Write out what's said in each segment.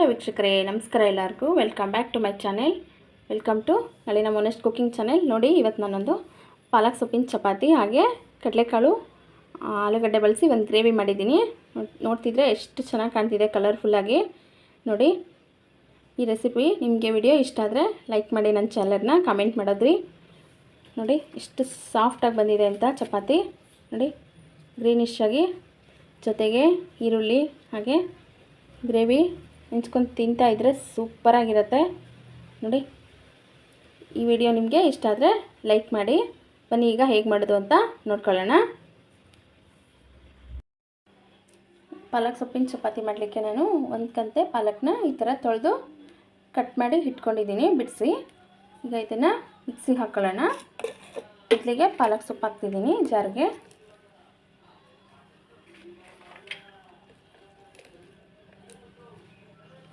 Hello ವೀಕ್ಷಕರೇ, ನಮಸ್ಕಾರ ಎಲ್ಲರಿಗೂ. Welcome back to my channel. Welcome to Nalina ಮೊನೆಸ್ಟ್ ಕುಕಿಂಗ್ ಚಾನೆಲ್. ನೋಡಿ, ಇವತ್ತು ನಾನೊಂದು ಪಾಲಕ್ ಸೊಪ್ಪಿನ ಚಪಾತಿ ಹಾಗೆ ಕಡಲೆಕಾಳು ಆಲೂಗಡ್ಡೆ ಬಳಸಿ ಒಂದು ಗ್ರೇವಿ ಮಾಡಿದ್ದೀನಿ. ನೋಡ್ತಿದ್ರೆ ಎಷ್ಟು ಚೆನ್ನಾಗಿ ಕಾಣ್ತಿದೆ ಕಲರ್ಫುಲ್ಲಾಗಿ. ನೋಡಿ, ಈ ರೆಸಿಪಿ ನಿಮಗೆ ವಿಡಿಯೋ ಇಷ್ಟ ಆದರೆ ಲೈಕ್ ಮಾಡಿ, ನನ್ನ ಚಾನಲ್ನ ಕಮೆಂಟ್ ಮಾಡೋದ್ರಿ. ನೋಡಿ ಎಷ್ಟು ಸಾಫ್ಟಾಗಿ ಬಂದಿದೆ ಅಂತ ಚಪಾತಿ. ನೋಡಿ, ಗ್ರೀನಿಶ್ ಆಗಿ, ಜೊತೆಗೆ ಈರುಳ್ಳಿ ಹಾಗೆ ಗ್ರೇವಿ ನೆಂಚ್ಕೊಂಡು ತಿಂತಾ ಇದ್ದರೆ ಸೂಪರಾಗಿರುತ್ತೆ. ನೋಡಿ, ಈ ವಿಡಿಯೋ ನಿಮಗೆ ಇಷ್ಟ ಆದರೆ ಲೈಕ್ ಮಾಡಿ. ಬನ್ನಿ ಈಗ ಹೇಗೆ ಮಾಡೋದು ಅಂತ ನೋಡ್ಕೊಳ್ಳೋಣ. ಪಾಲಕ್ ಸೊಪ್ಪಿನ ಚಪಾತಿ ಮಾಡಲಿಕ್ಕೆ ನಾನು ಒಂದು ಕಂತೆ ಪಾಲಕ್ನ ಈ ಥರ ತೊಳೆದು ಕಟ್ ಮಾಡಿ ಇಟ್ಕೊಂಡಿದ್ದೀನಿ ಬಿಡಿಸಿ. ಈಗ ಇದನ್ನು ಮಿಕ್ಸಿಗೆ ಹಾಕ್ಕೊಳ್ಳೋಣ. ಮೊದಲಿಗೆ ಪಾಲಕ್ ಸೊಪ್ಪು ಹಾಕ್ತಿದ್ದೀನಿ ಜಾರ್ಗೆ.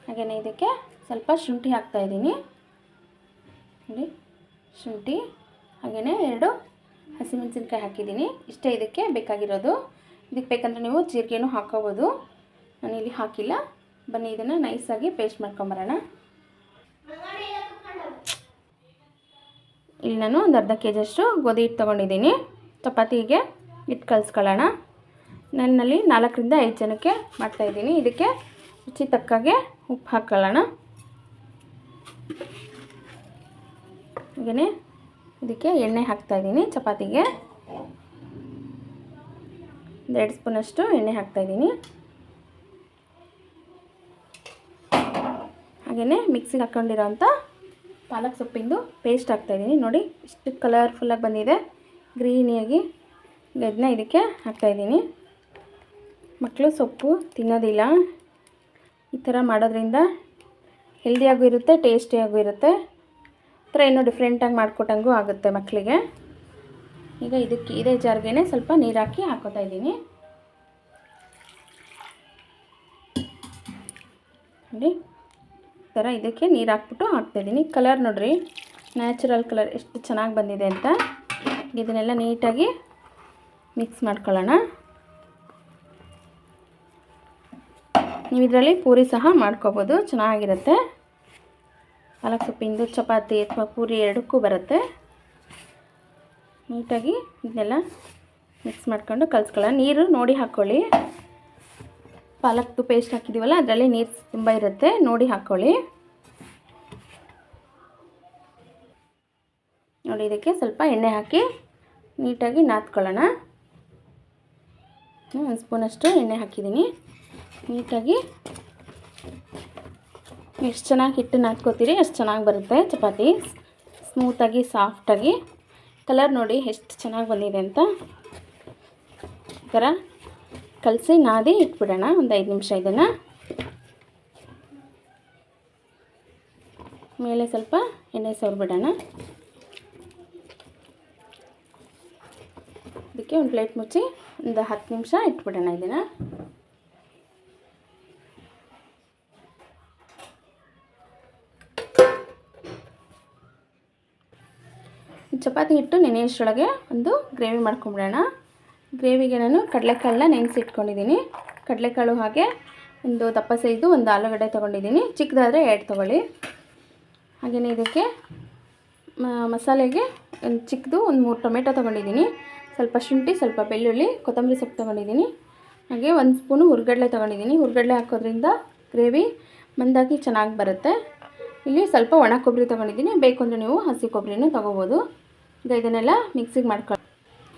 ಹಾಗೆಯೇ ಇದಕ್ಕೆ ಸ್ವಲ್ಪ ಶುಂಠಿ ಹಾಕ್ತಾಯಿದ್ದೀನಿ. ನೋಡಿ, ಶುಂಠಿ ಹಾಗೆಯೇ 2 ಹಸಿಮೆಣಸಿನ್ಕಾಯಿ ಹಾಕಿದ್ದೀನಿ. ಇಷ್ಟೇ ಇದಕ್ಕೆ ಬೇಕಾಗಿರೋದು. ಇದಕ್ಕೆ ಬೇಕಂದರೆ ನೀವು ಜೀರಿಗೆನೂ ಹಾಕ್ಕೋಬೋದು. ನಾನಿಲ್ಲಿ ಹಾಕಿಲ್ಲ. ಬನ್ನಿ ಇದನ್ನು ನೈಸಾಗಿ ಪೇಸ್ಟ್ ಮಾಡ್ಕೊಂಬರೋಣ. ಇಲ್ಲಿ ನಾನು ಒಂದು ಅರ್ಧ ಕೆಜಿಯಷ್ಟು ಗೋಧಿ ಹಿಟ್ಟು ತೊಗೊಂಡಿದ್ದೀನಿ. ಚಪಾತಿಗೆ ಹಿಟ್ಟು ಕಲಿಸ್ಕೊಳ್ಳೋಣ. ನನ್ನಲ್ಲಿ 4 ರಿಂದ 5 ಜನಕ್ಕೆ ಮಾಡ್ತಾಯಿದ್ದೀನಿ. ಇದಕ್ಕೆ ರುಚಿ ತಕ್ಕಾಗೆ ಉಪ್ಪು ಹಾಕ್ಕೊಳ್ಳೋಣ. ಹಾಗೆಯೇ ಇದಕ್ಕೆ ಎಣ್ಣೆ ಹಾಕ್ತಾಯಿದ್ದೀನಿ. ಚಪಾತಿಗೆ 2 ಸ್ಪೂನಷ್ಟು ಎಣ್ಣೆ ಹಾಕ್ತಾಯಿದ್ದೀನಿ. ಹಾಗೆಯೇ ಮಿಕ್ಸಿಗೆ ಹಾಕ್ಕೊಂಡಿರೋಂಥ ಪಾಲಕ್ ಸೊಪ್ಪಿಂದು ಪೇಸ್ಟ್ ಹಾಕ್ತಾಯಿದ್ದೀನಿ. ನೋಡಿ, ಇಷ್ಟು ಕಲರ್ಫುಲ್ಲಾಗಿ ಬಂದಿದೆ, ಗ್ರೀನಿಯಾಗಿ. ಇದನ್ನ ಇದಕ್ಕೆ ಹಾಕ್ತಾಯಿದ್ದೀನಿ. ಮಕ್ಕಳು ಸೊಪ್ಪು ತಿನ್ನೋದಿಲ್ಲ. ಈ ಥರ ಮಾಡೋದ್ರಿಂದ ಹೆಲ್ದಿಯಾಗೂ ಇರುತ್ತೆ, ಟೇಸ್ಟಿಯಾಗೂ ಇರುತ್ತೆ. ಈ ಥರ ಏನೋ ಡಿಫ್ರೆಂಟಾಗಿ ಮಾಡಿಕೊಟ್ಟಂಗೂ ಆಗುತ್ತೆ ಮಕ್ಕಳಿಗೆ. ಈಗ ಇದಕ್ಕೆ ಇದೇ ಜಾರ್ಗೆ ಸ್ವಲ್ಪ ನೀರು ಹಾಕಿ ಹಾಕೋತಾ ಇದ್ದೀನಿ. ನೋಡಿ, ಈ ಥರ ಇದಕ್ಕೆ ನೀರು ಹಾಕ್ಬಿಟ್ಟು ಹಾಕ್ತಾಯಿದ್ದೀನಿ. ಕಲರ್ ನೋಡಿರಿ, ನ್ಯಾಚುರಲ್ ಕಲರ್ ಎಷ್ಟು ಚೆನ್ನಾಗಿ ಬಂದಿದೆ ಅಂತ. ಇದನ್ನೆಲ್ಲ ನೀಟಾಗಿ ಮಿಕ್ಸ್ ಮಾಡ್ಕೊಳ್ಳೋಣ. ನೀವು ಇದರಲ್ಲಿ ಪೂರಿ ಸಹ ಮಾಡ್ಕೋಬೋದು, ಚೆನ್ನಾಗಿರುತ್ತೆ. ಪಾಲಕ್ ಸೊಪ್ಪಿಂದು ಚಪಾತಿ ಅಥವಾ ಪೂರಿ ಎರಡಕ್ಕೂ ಬರುತ್ತೆ. ನೀಟಾಗಿ ಇದನ್ನೆಲ್ಲ ಮಿಕ್ಸ್ ಮಾಡ್ಕೊಂಡು ಕಲಿಸ್ಕೊಳ್ಳೋಣ. ನೀರು ನೋಡಿ ಹಾಕ್ಕೊಳ್ಳಿ. ಪಾಲಕ್ದು ಪೇಸ್ಟ್ ಹಾಕಿದ್ದೀವಲ್ಲ, ಅದರಲ್ಲಿ ನೀರು ತುಂಬ ಇರುತ್ತೆ, ನೋಡಿ ಹಾಕ್ಕೊಳ್ಳಿ. ನೋಡಿ, ಇದಕ್ಕೆ ಸ್ವಲ್ಪ ಎಣ್ಣೆ ಹಾಕಿ ನೀಟಾಗಿ ನಾದ್ಕೊಳ್ಳೋಣ. 1 ಸ್ಪೂನಷ್ಟು ಎಣ್ಣೆ ಹಾಕಿದ್ದೀನಿ. ನೀಟಾಗಿ ಎಷ್ಟು ಚೆನ್ನಾಗಿ ಹಿಟ್ಟು ನಾದ್ಕೋತೀರಿ ಅಷ್ಟು ಚೆನ್ನಾಗಿ ಬರುತ್ತೆ ಚಪಾತಿ, ಸ್ಮೂತಾಗಿ ಸಾಫ್ಟಾಗಿ. ಕಲರ್ ನೋಡಿ ಎಷ್ಟು ಚೆನ್ನಾಗಿ ಬಂದಿದೆ ಅಂತ. ಈ ಥರ ಕಲಸಿ ನಾದಿ ಇಟ್ಬಿಡೋಣ ಒಂದು 5 ನಿಮಿಷ. ಇದನ್ನು ಮೇಲೆ ಸ್ವಲ್ಪ ಎಣ್ಣೆ ಸವರ್ಬಿಡೋಣ. ಇದಕ್ಕೆ ಒಂದು ಪ್ಲೇಟ್ ಮುಚ್ಚಿ ಒಂದು 10 ನಿಮಿಷ ಇಟ್ಬಿಡೋಣ. ಇದನ್ನು ಚಪಾತಿ ಹಿಟ್ಟು ನೆನೆಯೋಷ್ಟರೊಳಗೆ ಒಂದು ಗ್ರೇವಿ ಮಾಡ್ಕೊಂಬಿಡೋಣ. ಗ್ರೇವಿಗೆ ನಾನು ಕಡಲೆಕಾಳನ್ನ ನೆನೆಸಿ ಇಟ್ಕೊಂಡಿದ್ದೀನಿ. ಕಡಲೆಕಾಳು ಹಾಗೆ ಒಂದು ದಪ್ಪ ಸೈಜು ಒಂದು ಆಲೂಗಡ್ಡೆ ತೊಗೊಂಡಿದ್ದೀನಿ. ಚಿಕ್ಕದಾದರೆ 2 ತೊಗೊಳ್ಳಿ. ಹಾಗೆಯೇ ಇದಕ್ಕೆ ಮಸಾಲೆಗೆ ಒಂದು ಚಿಕ್ಕದು ಒಂದು 3 ಟೊಮೆಟೊ ತೊಗೊಂಡಿದ್ದೀನಿ. ಸ್ವಲ್ಪ ಶುಂಠಿ, ಸ್ವಲ್ಪ ಬೆಳ್ಳುಳ್ಳಿ, ಕೊತ್ತಂಬರಿ ಸೊಪ್ಪು ತೊಗೊಂಡಿದ್ದೀನಿ. ಹಾಗೆ 1 ಸ್ಪೂನು ಹುರ್ಗಡ್ಲೆ ತೊಗೊಂಡಿದ್ದೀನಿ. ಹುರ್ಗಡ್ಲೆ ಹಾಕೋದ್ರಿಂದ ಗ್ರೇವಿ ಮಂದಾಗಿ ಚೆನ್ನಾಗಿ ಬರುತ್ತೆ. ಇಲ್ಲಿ ಸ್ವಲ್ಪ ಒಣ ಕೊಬ್ಬರಿ ತೊಗೊಂಡಿದ್ದೀನಿ. ಬೇಕು ಅಂದರೆ ನೀವು ಹಸಿ ಕೊಬ್ಬರಿನೂ ತೊಗೋಬೋದು. ಈಗ ಇದನ್ನೆಲ್ಲ ಮಿಕ್ಸಿಗೆ ಮಾಡ್ಕೊಳ್ಳಿ.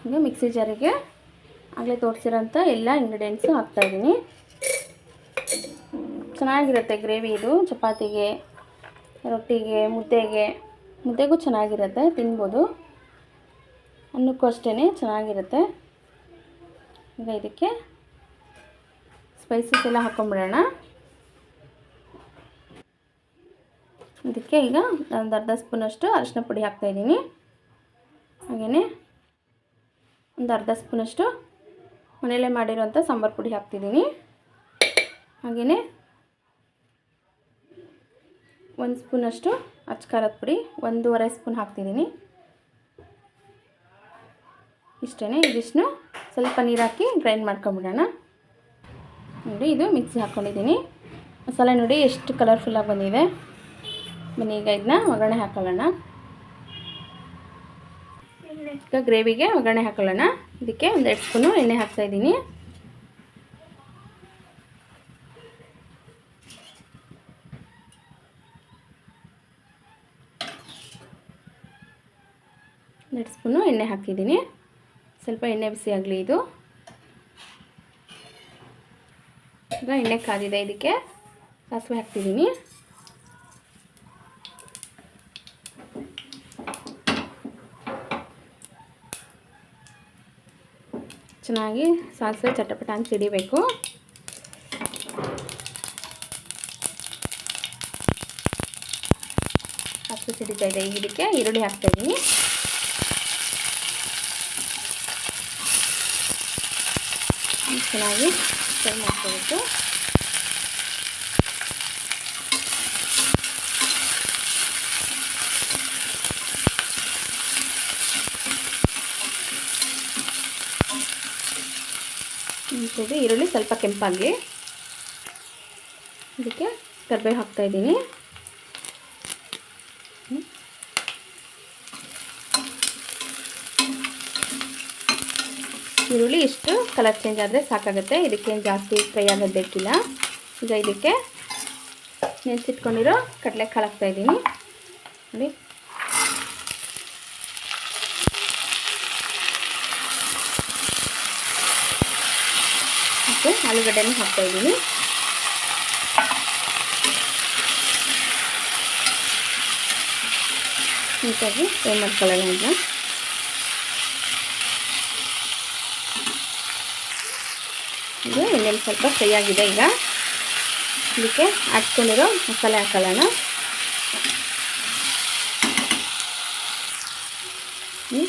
ಈಗ ಮಿಕ್ಸಿ ಜಾರಿಗೆ ಆಗಲೇ ತೋರಿಸಿರೋಂಥ ಎಲ್ಲ ಇಂಗ್ರೀಡಿಯೆಂಟ್ಸು ಹಾಕ್ತಾಯಿದ್ದೀನಿ. ಚೆನ್ನಾಗಿರುತ್ತೆ ಗ್ರೇವಿ ಇದು. ಚಪಾತಿಗೆ, ರೊಟ್ಟಿಗೆ, ಮುದ್ದೆಗೂ ಚೆನ್ನಾಗಿರುತ್ತೆ, ತಿನ್ಬೋದು. ಅನ್ನಕ್ಕೂ ಅಷ್ಟೇ ಚೆನ್ನಾಗಿರುತ್ತೆ. ಈಗ ಇದಕ್ಕೆ ಸ್ಪೈಸಸ್ ಎಲ್ಲ ಹಾಕ್ಕೊಂಬಿಡೋಣ. ಇದಕ್ಕೆ ಈಗ ಒಂದು ಅರ್ಧ ಸ್ಪೂನಷ್ಟು ಅರಿಶಿನ ಪುಡಿ ಹಾಕ್ತಾಯಿದ್ದೀನಿ. ಹಾಗೆಯೇ ಒಂದು ಅರ್ಧ ಸ್ಪೂನಷ್ಟು ಮನೆಯಲ್ಲೇ ಮಾಡಿರೋಂಥ ಸಾಂಬಾರು ಪುಡಿ ಹಾಕ್ತಿದ್ದೀನಿ. ಹಾಗೆಯೇ 1 ಸ್ಪೂನಷ್ಟು ಅಚ್ಚ ಖಾರದ ಪುಡಿ, 1.5 ಸ್ಪೂನ್ ಹಾಕ್ತಿದ್ದೀನಿ. ಇಷ್ಟೇ. ಇದಿಷ್ಟು ಸ್ವಲ್ಪ ನೀರು ಹಾಕಿ ಗ್ರೈಂಡ್ ಮಾಡ್ಕೊಂಬಿಡೋಣ. ನೋಡಿ, ಇದು ಮಿಕ್ಸಿ ಹಾಕ್ಕೊಂಡಿದ್ದೀನಿ. ಮಸಾಲೆ ನೋಡಿ ಎಷ್ಟು ಕಲರ್ಫುಲ್ಲಾಗಿ ಬಂದಿದೆ. ಬನ್ನಿ ಈಗ ಇದನ್ನ ಒಗ್ಗರಣೆ ಹಾಕೊಳ್ಳೋಣ. ಈಗ ಗ್ರೇವಿಗೆ ಒಗ್ಗರಣೆ ಹಾಕೊಳ್ಳೋಣ. ಇದಕ್ಕೆ 1 ಸ್ಪೂನು ಎಣ್ಣೆ ಹಾಕ್ತಾಯಿದ್ದೀನಿ. ಸ್ಪೂನು ಎಣ್ಣೆ ಹಾಕಿದ್ದೀನಿ. ಸ್ವಲ್ಪ ಎಣ್ಣೆ ಬಿಸಿ ಆಗಲಿ ಇದು. ಈಗ ಎಣ್ಣೆ ಕಾದಿದೆ, ಇದಕ್ಕೆ ಸಾಸಿವೆ ಹಾಕ್ತಿದ್ದೀನಿ. ಚೆನ್ನಾಗಿ ಸಾಸಿವೆ ಚಟಪಟ ಅಂತ ಸಿಡಿಬೇಕು. ಸಾಸಿವೆ ಸಿಡಿತಾ ಇದೆ. ಈಗ ಇದಕ್ಕೆ ಈರುಳ್ಳಿ ಹಾಕ್ತಾಯಿದ್ದೀನಿ. ಚೆನ್ನಾಗಿ ಫ್ರೈ ಮಾಡ್ಕೋಬೇಕು. ಈರುಳ್ಳಿ ಸ್ವಲ್ಪ ಕೆಂಪಾಗಲಿ. ಇದಕ್ಕೆ ಕರಿಬೇವು ಹಾಕ್ತಾಯಿದ್ದೀನಿ. ಈರುಳ್ಳಿ ಇಷ್ಟು ಕಲರ್ ಚೇಂಜ್ ಆದರೆ ಸಾಕಾಗುತ್ತೆ. ಇದಕ್ಕೇನು ಜಾಸ್ತಿ ಫ್ರೈ ಆಗೋದು ಬೇಕಿಲ್ಲ. ಈಗ ಇದಕ್ಕೆ ನೆನೆಸಿಟ್ಕೊಂಡಿರೋ ಕಡಲೆಕಾಳು ಹಾಕ್ತಾಯಿದ್ದೀನಿ. ನೋಡಿ, ಮತ್ತು ಆಲೂಗಡ್ಡೆನೂ ಹಾಕ್ತಾಯಿದ್ದೀನಿ. ನೀಟಾಗಿ ಫ್ರೈ ಮಾಡ್ಕೊಳ್ಳೋಣ. ಇದು ಎಣ್ಣೆಲಿ ಸ್ವಲ್ಪ ಫ್ರೈ ಆಗಿದೆ. ಈಗ ಇದಕ್ಕೆ ಹಾಕ್ಕೊಂಡಿರೋ ಮಸಾಲೆ ಹಾಕೊಳ್ಳೋಣ.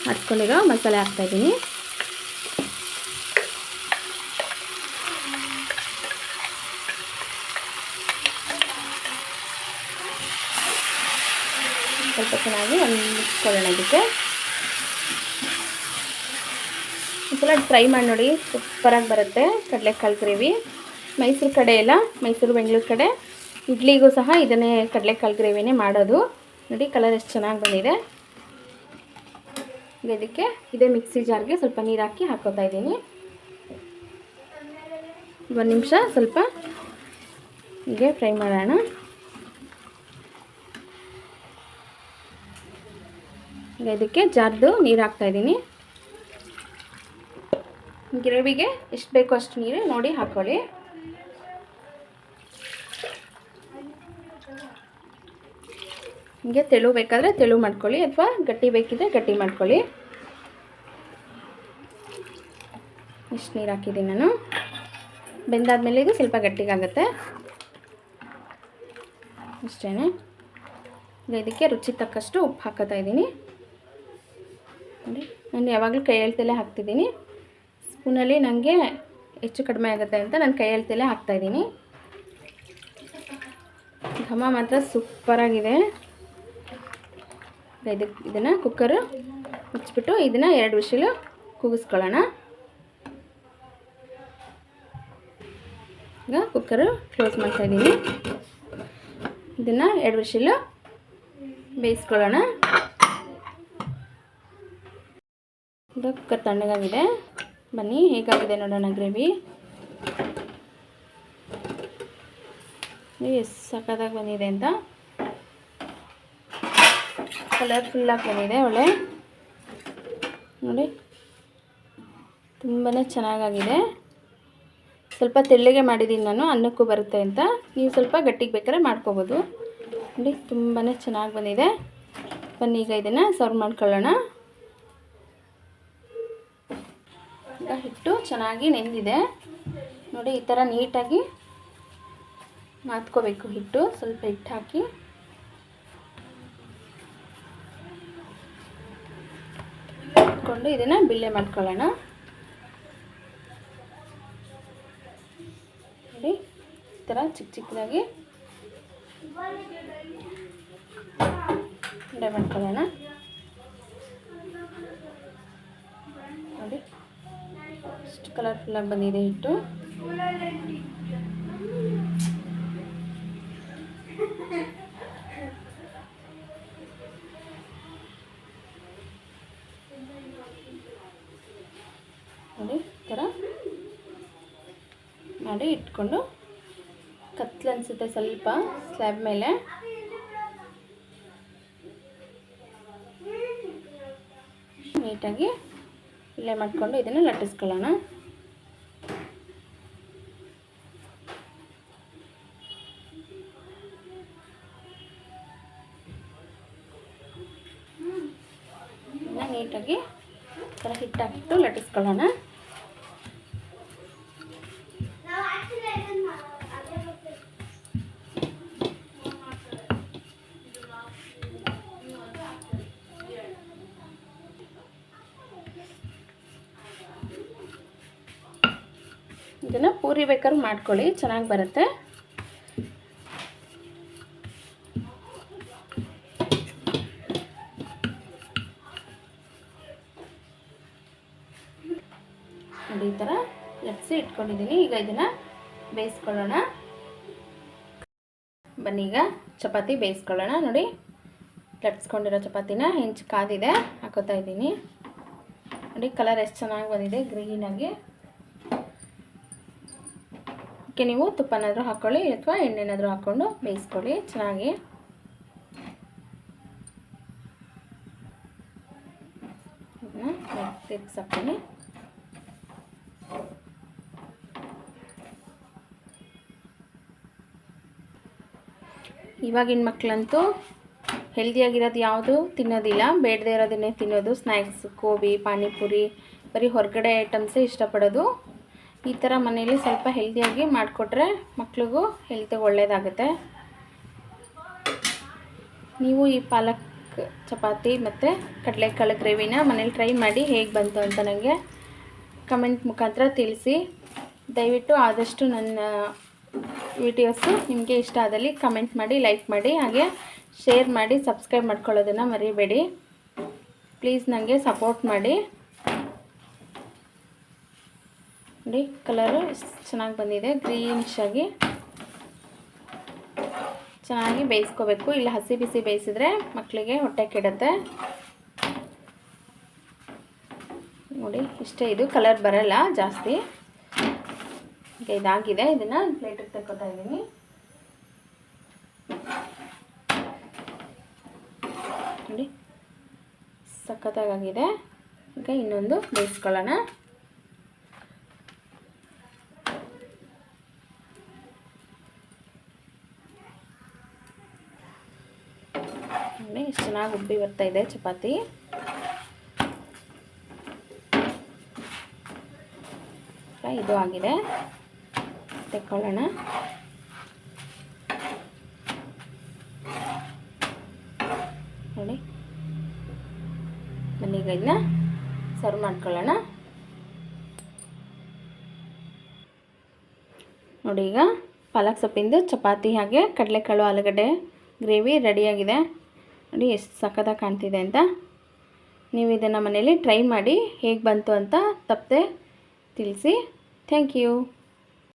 ಹಾಕ್ಕೊಂಡಿರೋ ಮಸಾಲೆ ಹಾಕ್ತಾಯಿದ್ದೀನಿ. ಸ್ವಲ್ಪ ಚೆನ್ನಾಗಿ ಮಿಕ್ಸ್ಕೊಳ್ಳೋಣ. ಇದಕ್ಕೆ ಒಂದ್ಸಲ ಟ್ರೈ ಮಾಡಿ ನೋಡಿ, ಸೂಪರಾಗಿ ಬರುತ್ತೆ ಕಡಲೆಕಾಳು ಗ್ರೇವಿ. ಮೈಸೂರು ಕಡೆ ಎಲ್ಲ, ಮೈಸೂರು ಬೆಂಗಳೂರು ಕಡೆ ಇಡ್ಲಿಗೂ ಸಹ ಇದನ್ನೇ ಕಡಲೆಕಾಳು ಗ್ರೇವಿನೇ ಮಾಡೋದು. ನೋಡಿ ಕಲರ್ ಎಷ್ಟು ಚೆನ್ನಾಗಿ ಬಂದಿದೆ. ಈಗ ಇದಕ್ಕೆ ಇದೇ ಮಿಕ್ಸಿ ಜಾರ್ಗೆ ಸ್ವಲ್ಪ ನೀರು ಹಾಕಿ ಹಾಕೋತಾ ಇದ್ದೀನಿ. 1 ನಿಮಿಷ ಸ್ವಲ್ಪ ಹೀಗೆ ಫ್ರೈ ಮಾಡೋಣ. ಈಗ ಇದಕ್ಕೆ ಜಾರ್ದು ನೀರು ಹಾಕ್ತಾಯಿದ್ದೀನಿ. ಗ್ರೇವಿಗೆ ಎಷ್ಟು ಬೇಕೋ ಅಷ್ಟು ನೀರು ನೋಡಿ ಹಾಕ್ಕೊಳ್ಳಿ. ಹೀಗೆ ತೆಳು ಬೇಕಾದರೆ ತೆಳು ಮಾಡ್ಕೊಳ್ಳಿ, ಅಥವಾ ಗಟ್ಟಿ ಬೇಕಿದ್ರೆ ಗಟ್ಟಿ ಮಾಡ್ಕೊಳ್ಳಿ. ಇಷ್ಟು ನೀರು ಹಾಕಿದ್ದೀನಿ ನಾನು. ಬೆಂದಾದ್ಮೇಲೆ ಇದು ಸ್ವಲ್ಪ ಗಟ್ಟಿಗಾಗುತ್ತೆ ಅಷ್ಟೇ. ಈಗ ಇದಕ್ಕೆ ರುಚಿ ತಕ್ಕಷ್ಟು ಉಪ್ಪು ಹಾಕೋತಾ ಇದ್ದೀನಿ. ನೋಡಿ, ನಾನು ಯಾವಾಗಲೂ ಕೈ ಎಳ್ತಲೇ ಹಾಕ್ತಿದ್ದೀನಿ. ಸ್ಪೂನಲ್ಲಿ ನನಗೆ ಹೆಚ್ಚು ಕಡಿಮೆ ಆಗುತ್ತೆ ಅಂತ ನಾನು ಕೈ ಎಳ್ತಲೇ ಹಾಕ್ತಾಯಿದ್ದೀನಿ. ಘಮ ಮಾತ್ರ ಸೂಪರಾಗಿದೆ. ಇದನ್ನು ಕುಕ್ಕರು ಮುಚ್ಚಿಬಿಟ್ಟು ಇದನ್ನು 2 ವಿಷಿಲು ಕೂಗಿಸ್ಕೊಳ್ಳೋಣ. ಈಗ ಕುಕ್ಕರು ಕ್ಲೋಸ್ ಮಾಡ್ತಾಯಿದ್ದೀನಿ. ಇದನ್ನು 2 ವಿಷಿಲು ಬೇಯಿಸ್ಕೊಳ್ಳೋಣ. ಈಗ ಕುಕ್ಕರ್ ತಣ್ಣಗಾಗಿದೆ. ಬನ್ನಿ ಹೇಗಾಗಿದೆ ನೋಡೋಣ ಗ್ರೇವಿ. ಎಷ್ಟು ಸಖತ್ತಾಗಿ ಬಂದಿದೆ ಅಂತ, ಕಲರ್ಫುಲ್ಲಾಗಿ ಬಂದಿದೆ. ಒಳ್ಳೆ ನೋಡಿ, ತುಂಬಾ ಚೆನ್ನಾಗಾಗಿದೆ. ಸ್ವಲ್ಪ ತೆಳ್ಳಗೆ ಮಾಡಿದ್ದೀನಿ ನಾನು, ಅನ್ನಕ್ಕೂ ಬರುತ್ತೆ ಅಂತ. ನೀವು ಸ್ವಲ್ಪ ಗಟ್ಟಿಗೆ ಬೇಕಾದ್ರೆ ಮಾಡ್ಕೋಬೋದು. ನೋಡಿ ತುಂಬಾ ಚೆನ್ನಾಗಿ ಬಂದಿದೆ. ಬನ್ನಿ ಈಗ ಇದನ್ನು ಸರ್ವ್ ಮಾಡ್ಕೊಳ್ಳೋಣ. ಈಗ ಹಿಟ್ಟು ಚೆನ್ನಾಗಿ ನೆಂದಿದೆ ನೋಡಿ. ಈ ಥರ ನೀಟಾಗಿ ನಾದ್ಕೋಬೇಕು ಹಿಟ್ಟು. ಸ್ವಲ್ಪ ಹಿಟ್ಟು ಹಾಕಿ ಇಟ್ಕೊಂಡು ಇದನ್ನು ಬಿಲ್ಲೆ ಮಾಡ್ಕೊಳ್ಳೋಣ. ನೋಡಿ ಈ ಥರ ಚಿಕ್ಕ ಚಿಕ್ಕದಾಗಿ ಬಿಲ್ಲೆ ಮಾಡ್ಕೊಳ್ಳೋಣ. ನೋಡಿ ಎಷ್ಟು ಕಲರ್ಫುಲ್ಲಾಗಿ ಬಂದಿದೆ ಹಿಟ್ಟು. ನೋಡಿ ಈ ಥರ ಮಾಡಿ ಇಟ್ಕೊಂಡು ಕತ್ಲು ಅನಿಸುತ್ತೆ ಸ್ವಲ್ಪ ಸ್ಲ್ಯಾಬ್ ಮೇಲೆ ನೀಟಾಗಿ ಇಲ್ಲೇ ಮಾಡಿಕೊಂಡು ಇದನ್ನು ಲಟ್ಟಿಸ್ಕೊಳ್ಳೋಣ. ನೀಟಾಗಿ ಥರ ಹಿಟ್ಟಾಕಿಟ್ಟು ಲಟ್ಟಿಸ್ಕೊಳ್ಳೋಣ. ಇದನ್ನು ಪೂರಿ ಬೇಕಾದ್ರೂ ಮಾಡ್ಕೊಳ್ಳಿ, ಚೆನ್ನಾಗಿ ಬರುತ್ತೆ. ನೋಡಿ ಈ ಥರ ಲಟ್ಸಿ ಇಟ್ಕೊಂಡಿದ್ದೀನಿ. ಈಗ ಇದನ್ನು ಬೇಯಿಸ್ಕೊಳ್ಳೋಣ. ಬನ್ನಿ ಈಗ ಚಪಾತಿ ಬೇಯಿಸ್ಕೊಳ್ಳೋಣ. ನೋಡಿ ಲಟ್ಸ್ಕೊಂಡಿರೋ ಚಪಾತಿನ ಹೆಂಚು ಕಾದಿದೆ, ಹಾಕೋತಾ ಇದ್ದೀನಿ. ನೋಡಿ ಕಲರ್ ಎಷ್ಟು ಚೆನ್ನಾಗಿ ಬಂದಿದೆ, ಗ್ರೀನಾಗಿ. ಅದಕ್ಕೆ ನೀವು ತುಪ್ಪನಾದರೂ ಹಾಕ್ಕೊಳ್ಳಿ ಅಥವಾ ಎಣ್ಣೆನಾದರೂ ಹಾಕ್ಕೊಂಡು ಬೇಯಿಸ್ಕೊಳ್ಳಿ ಚೆನ್ನಾಗಿ. ಇದನ್ನು ತಿರ್ಗಿಸಾಕ್ತೀನಿ. ಇವಾಗಿನ ಮಕ್ಕಳಂತೂ ಹೆಲ್ದಿಯಾಗಿರೋದು ಯಾವುದು ತಿನ್ನೋದಿಲ್ಲ, ಬೇಡದೇ ಇರೋದನ್ನೇ ತಿನ್ನೋದು. ಸ್ನ್ಯಾಕ್ಸ್, ಗೋಬಿ, ಪಾನಿಪುರಿ, ಬರೀ ಹೊರಗಡೆ ಐಟಮ್ಸೇ ಇಷ್ಟಪಡೋದು. ಈ ಥರ ಮನೇಲಿ ಸ್ವಲ್ಪ ಹೆಲ್ದಿಯಾಗಿ ಮಾಡಿಕೊಟ್ರೆ ಮಕ್ಳಿಗೂ ಹೆಲ್ತ್ ಒಳ್ಳೆಯದಾಗುತ್ತೆ. ನೀವು ಈ ಪಾಲಕ್ ಚಪಾತಿ ಮತ್ತು ಕಡಲೆಕಾಳು ಗ್ರೇವಿನ ಮನೇಲಿ ಟ್ರೈ ಮಾಡಿ ಹೇಗೆ ಬಂತು ಅಂತ ನನಗೆ ಕಮೆಂಟ್ ಮುಖಾಂತರ ತಿಳಿಸಿ. ದಯವಿಟ್ಟು ಆದಷ್ಟು ನನ್ನ ವಿಡಿಯೋಸು ನಿಮಗೆ ಇಷ್ಟ ಆದಲ್ಲಿ ಕಮೆಂಟ್ ಮಾಡಿ, ಲೈಕ್ ಮಾಡಿ, ಹಾಗೆ ಶೇರ್ ಮಾಡಿ, ಸಬ್ಸ್ಕ್ರೈಬ್ ಮಾಡ್ಕೊಳ್ಳೋದನ್ನು ಮರಿಬೇಡಿ. ಪ್ಲೀಸ್ ನನಗೆ ಸಪೋರ್ಟ್ ಮಾಡಿ. ನೋಡಿ ಕಲರು ಚೆನ್ನಾಗಿ ಬಂದಿದೆ, ಗ್ರೀನಿಶ್ ಆಗಿ. ಚೆನ್ನಾಗಿ ಬೇಯಿಸ್ಕೋಬೇಕು, ಇಲ್ಲ ಹಸಿ ಬಿಸಿ ಬೇಯಿಸಿದ್ರೆ ಮಕ್ಕಳಿಗೆ ಹೊಟ್ಟೆ ಕೆಡುತ್ತೆ. ನೋಡಿ ಇಷ್ಟೇ, ಇದು ಕಲರ್ ಬರಲ್ಲ ಜಾಸ್ತಿ. ಈಗ ಇದಾಗಿದೆ, ಇದನ್ನು ಪ್ಲೇಟಿಗೆ ತಗೋತಾ ಇದ್ದೀನಿ. ನೋಡಿ ಸಖತ್ತಾಗಿದೆ. ಈಗ ಇನ್ನೊಂದು ಬೇಯಿಸ್ಕೊಳ್ಳೋಣ. ಎಷ್ಟು ಚೆನ್ನಾಗಿ ಉಬ್ಬಿ ಬರ್ತಾ ಇದೆ ಚಪಾತಿ. ಇದು ಆಗಿದೆ, ತೆಕ್ಕೊಳ್ಳೋಣ. ನೋಡಿ ಬನ್ನೀಗ ಇದನ್ನ ಸರ್ವ್ ಮಾಡ್ಕೊಳ್ಳೋಣ. ನೋಡಿ ಈಗ ಪಾಲಕ್ ಸೊಪ್ಪಿಂದು ಚಪಾತಿ ಹಾಗೆ ಕಡಲೆಕಾಳು ಆಲೂಗಡ್ಡೆ ಗ್ರೇವಿ ರೆಡಿಯಾಗಿದೆ. ನೋಡಿ ಎಷ್ಟು ಸಖತ್ತಾಗಿ ಕಾಣ್ತಿದೆ ಅಂತ. ನೀವು ಇದನ್ನು ಮನೇಲಿ ಟ್ರೈ ಮಾಡಿ, ಹೇಗೆ ಬಂತು ಅಂತ ತಪ್ಪದೆ ತಿಳಿಸಿ. Thank you.